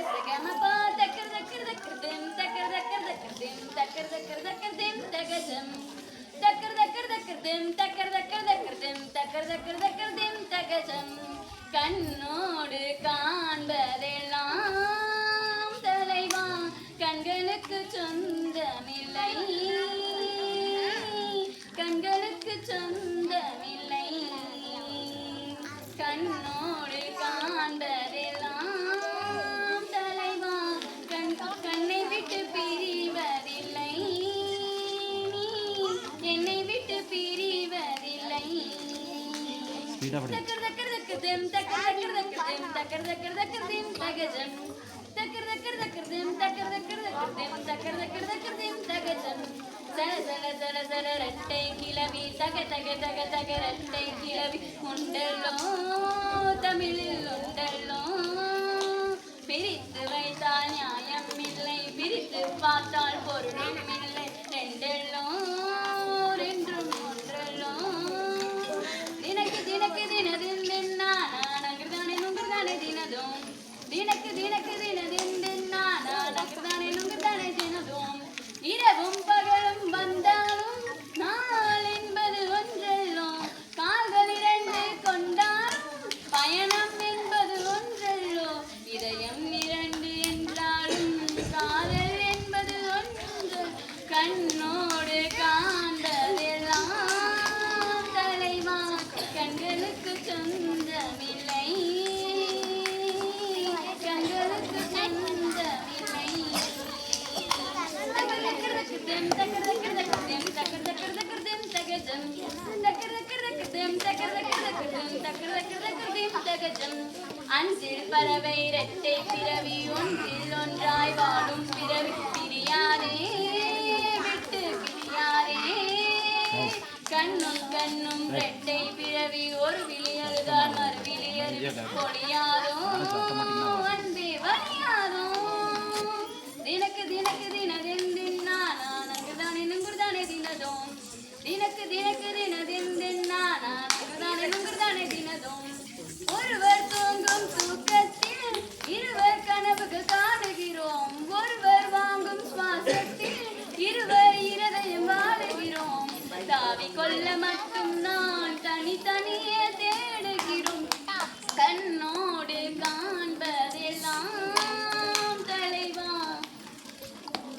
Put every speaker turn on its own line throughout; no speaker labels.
சகமபா தக்கர் தக்கர் தக்கர் திம் தக்கர் தக்கர் தக்கர் திம் தக்கர் தக்கர் தக்கர் திம் தகஜம் தக்கர் தக்கர் தக்கர் திம் தக்கர் தக்கர் தக்கர் திம் தக்கர் தக்கர் தக்கர் திம் தகஜம் கண்ணோடு காண்பதெல்லாம் தலைவா கண்களுக்கு சொந்தமில்லை கண்களுக்கு சொந்தமில்லை கண்ணோடு காண்பதெல்லாம் தலைவா கண்ணை விட்டு பிரிவதில்லை என்னை விட்டு பிரிவதில்லை தக்கர் தக்கர் தக்கர் திம் தக்கர் தக்கர் தக்கர் திம் தக்கர் தக்கர் தக்கர் திம் தகஜம் தக்கர் தக்கர் தக்கர் திம் தக்கர் தக்கர் தக்கர் திம் தக்கர் தக்கர் தக்கர் திம் தகஜம் சர சர சர சர ரெட்டை கிளவி தக தக தக தக ரெட்டை கிளவி உண்டல்லோ தமிழில் உண்டல்லோ பிரித்து வைத்தால் நியாயம் இல்லை பிரித்து பார்த்தால் பொருளும் இல்லை ரெண்டல்லோ ரெண்டும் ஒன்றல்லோ தினக்கு தினக்கு தினதின் நானங்குதானே நுங்குதானே தினதும் தினக்கு தினக்கு தினதின் நானங்குதானே நுங்குதானே தினதும் இரவும் பகலும் வந்தாலும் நாள் என்பது ஒன்றல்லோ கால்கள் இரண்டு கொண்டாலும் பயணம் என்பது ஒன்றல்லோ இதயம் இரண்டு என்றாலும் காதல் என்பது ஒன்று கண்ணோடு காண்பதெல்லாம் தலைவா கண்களுக்கு சொந்தமில்லை கண்களுக்கு சொந்தமில்லை திம் தக்கர் தக்கர் தக்கர் திம் தக்கர் தக்கர் தக்கர் திம் தகஜம் தக்கர் தக்கர் தக்கர் திம் தக்கர் தக்கர் தக்கர் திம் தக்கர் தக்கர் தக்கர் திம் தகஜம் அஞ்சில் பறவை இரட்டை பிறவி ஒன்றில் ஒன்றாய் வாழும் பிறவி பிரியாதே விட்டு பிரியாதே கண்ணும் கண்ணும் இரட்டை பிறவி ஒரு விழியல்தான் மறு விழியல் பொழியாதோ அன்பே வழியாதோ தினக்கு தினக்கு தினதின் தினக்கு தினக்கு தினதின் நானங்குதானே தினதும் ஒருவர் தூங்கும் தூக்கத்தில் இருவர் கனவுகள் காணுகிறோம் ஒருவர் வாங்கும் சுவாசத்தில் இருவர் இருதயம் வாழுகிறோம் தாவி கொள்ள மட்டும் நான் தனித்தனியே தேடுகிறோம் கண்ணோடு காண்பதெல்லாம் தலைவா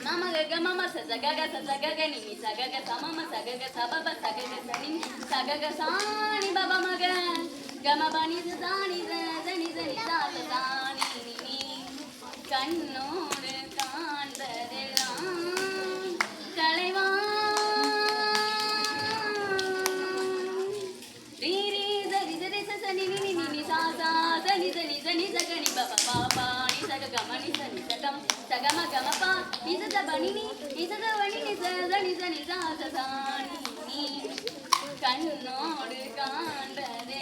மமக மம சகக சகக நிமி சகக சமம சகக சபப சகக சனி சகக சாணி பப மக கம பனி சாணி சனி சனி சாத சாணி நிமி கண்ணோடு காண்பதெல்லாம் தலைவா ரீரி சரி சரி சனி நினி நினி சாசா சனி சனி சனி சகனி பப பாபா நி சக கமனி சனி சகம் சகம கமபா நிசத பணினி நிசத வணி நிசத நிச நிசாச சாணி கண்ணோடு காண்பதே